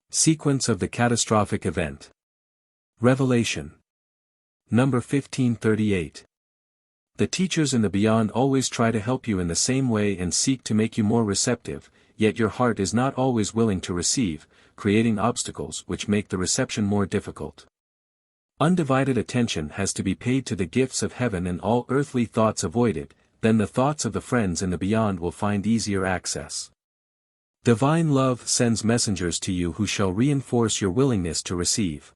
Sequence of the catastrophic event. Revelation. Number 1538. The teachers in the beyond always try to help you in the same way and seek to make you more receptive, yet your heart is not always willing to receive, creating obstacles which make the reception more difficult. Undivided attention has to be paid to the gifts of heaven and all earthly thoughts avoided, then the thoughts of the friends in the beyond will find easier access. Divine love sends messengers to you who shall reinforce your willingness to receive.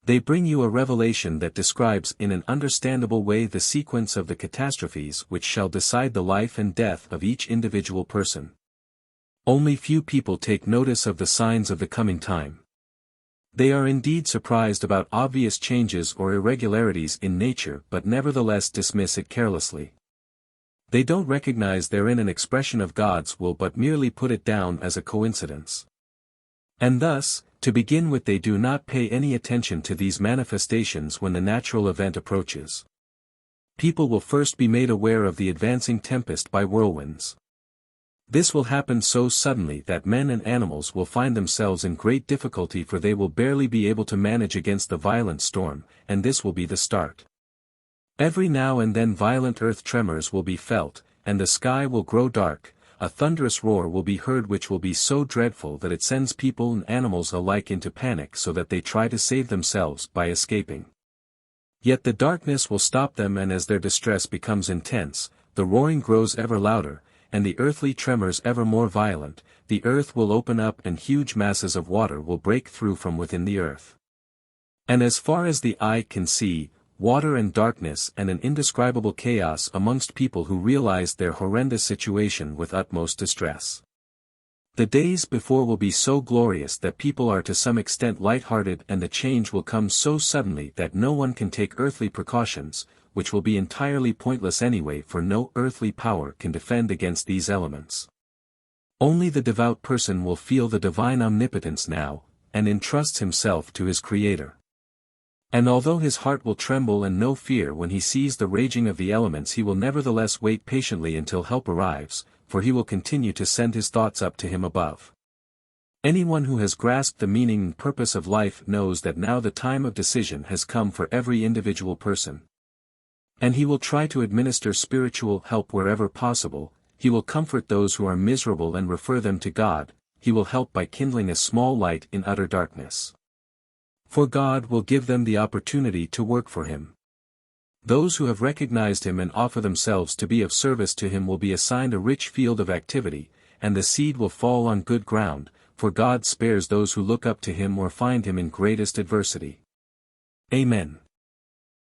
They bring you a revelation that describes in an understandable way the sequence of the catastrophes which shall decide the life and death of each individual person. Only few people take notice of the signs of the coming time. They are indeed surprised about obvious changes or irregularities in nature but nevertheless dismiss it carelessly. They don't recognize therein an expression of God's will but merely put it down as a coincidence. And thus, to begin with, they do not pay any attention to these manifestations when the natural event approaches. People will first be made aware of the advancing tempest by whirlwinds. This will happen so suddenly that men and animals will find themselves in great difficulty, for they will barely be able to manage against the violent storm, and this will be the start. Every now and then violent earth tremors will be felt, and the sky will grow dark, a thunderous roar will be heard which will be so dreadful that it sends people and animals alike into panic so that they try to save themselves by escaping. Yet the darkness will stop them, and as their distress becomes intense, the roaring grows ever louder, and the earthly tremors ever more violent, the earth will open up and huge masses of water will break through from within the earth. And as far as the eye can see, water and darkness and an indescribable chaos amongst people who realized their horrendous situation with utmost distress. The days before will be so glorious that people are to some extent light-hearted, and the change will come so suddenly that no one can take earthly precautions, which will be entirely pointless anyway, for no earthly power can defend against these elements. Only the devout person will feel the divine omnipotence now, and entrusts himself to his Creator. And although his heart will tremble and know fear when he sees the raging of the elements, he will nevertheless wait patiently until help arrives, for he will continue to send his thoughts up to him above. Anyone who has grasped the meaning and purpose of life knows that now the time of decision has come for every individual person. And he will try to administer spiritual help wherever possible, he will comfort those who are miserable and refer them to God, he will help by kindling a small light in utter darkness. For God will give them the opportunity to work for him. Those who have recognized him and offer themselves to be of service to him will be assigned a rich field of activity, and the seed will fall on good ground, for God spares those who look up to him or find him in greatest adversity. Amen.